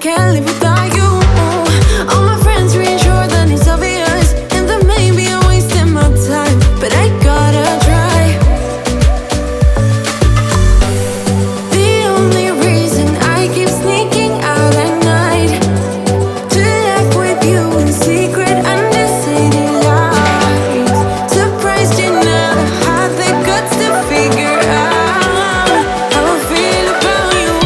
can't live without you. All my friends reassure that it's obvious, and that maybe I'm wasting my time, but I gotta try. The only reason I keep sneaking out at night to laugh with you in secret under city lights. Surprised you never had the guts to figure out how I feel about you.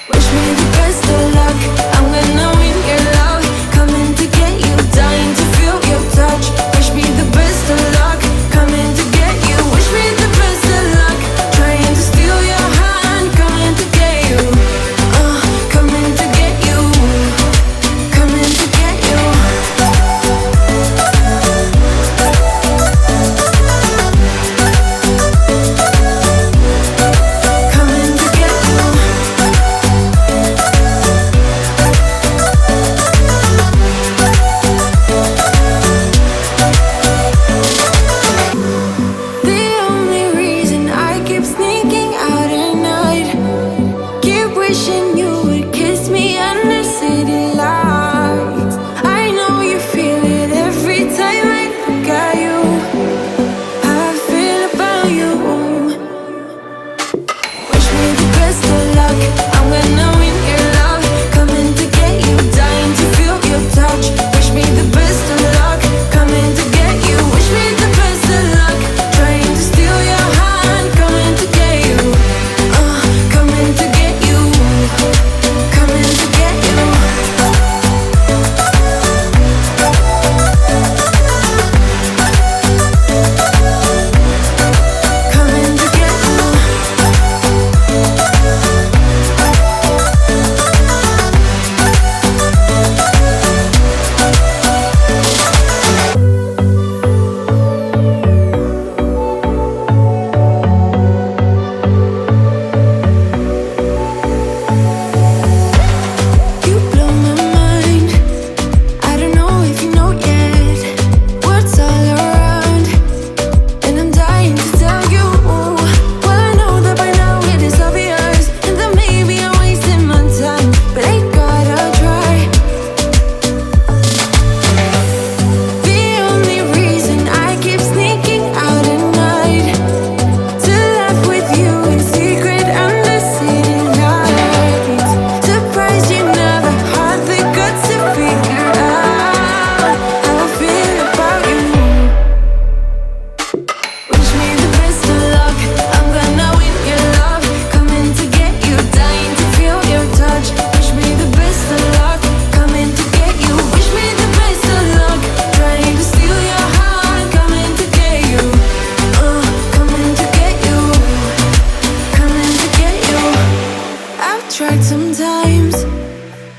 Wish me the best of luck, I'm gonna win your love. Coming to get you, dying to feel your touch. Wish me the best of luck, coming to get you. Wish me the best of luck, trying to steal your hand. Coming to get you, coming to get you, coming to get you. Coming to get you. The only reason I keep sneaking out at night, keep wishing you would kiss me under city lights. I know you feel it every time I look at you. How I feel about you. Wish me the best of luck, I'm gonna win your love. Coming to get you, dying to feel your touch. Wish me the best of luck, coming to get you. Wish me the best of luck, trying to steal your hand. Coming to get you, coming to get you, coming to get you. Coming to get you. You blow my mind. I don't know if you know yet what's all around, and I'm dying to tell you. Well, I know that by now it is obvious, and that maybe I'm wasting my time, but I gotta try. The only reason I keep sneaking out at night to laugh with you in secret under city lights. Surprised you never had the guts to figure out how I feel about you. Wish me the best of luck, I'm gonna win your love. Coming to get you, dying to feel your touch. Wish me the best of luck, coming to get you. Wish me the best of luck, trying to steal your heart. Coming to get you, coming to get you, coming to get you. I've tried sometimes,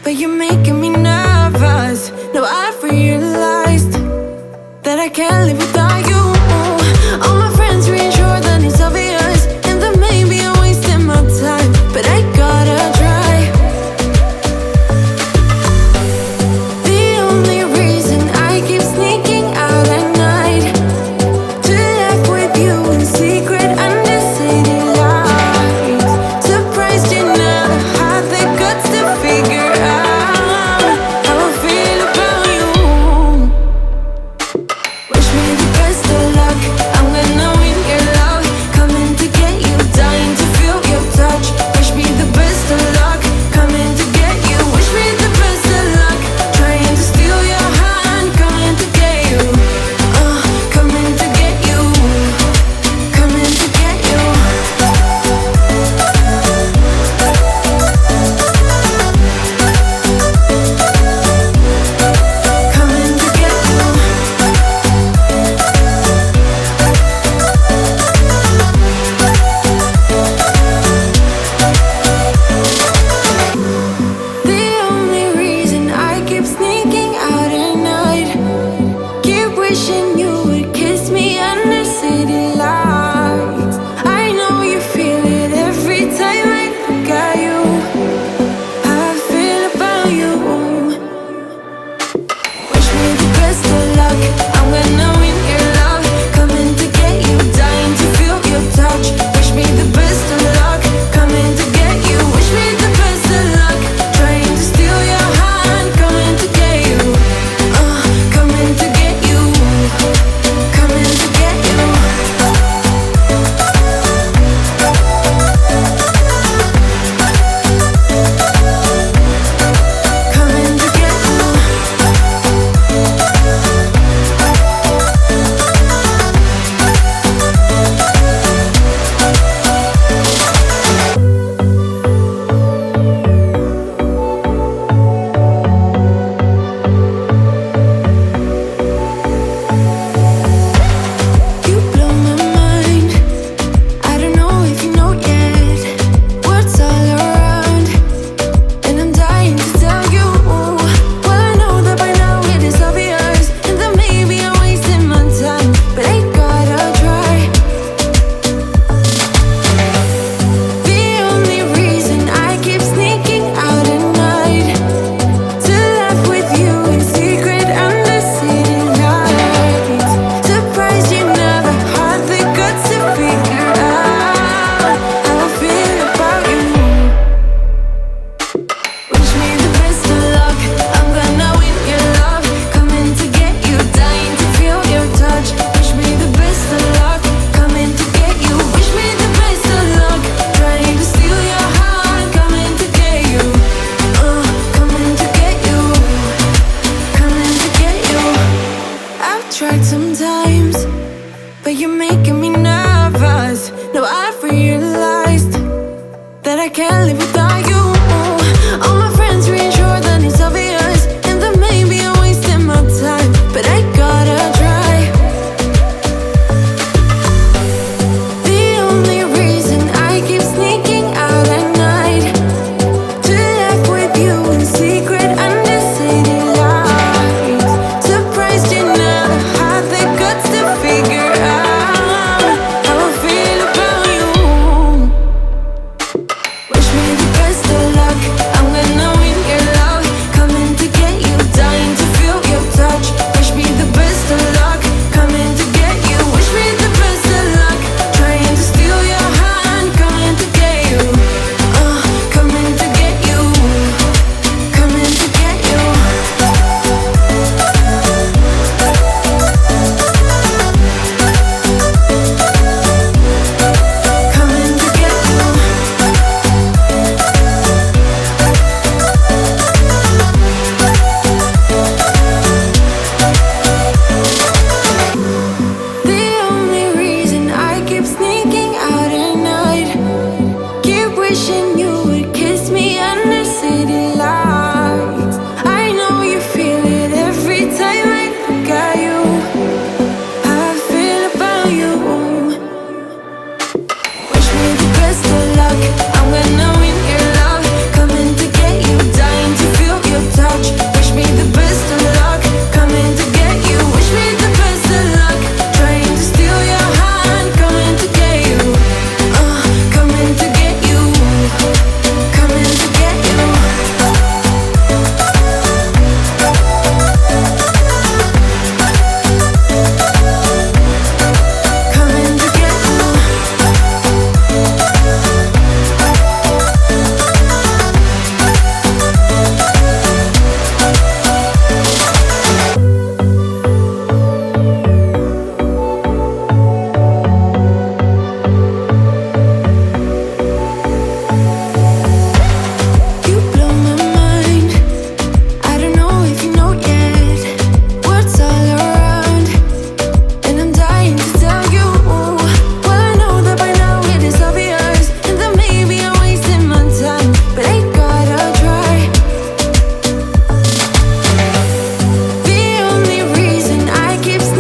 but you're making me nervous. Now I've realized that I can't live without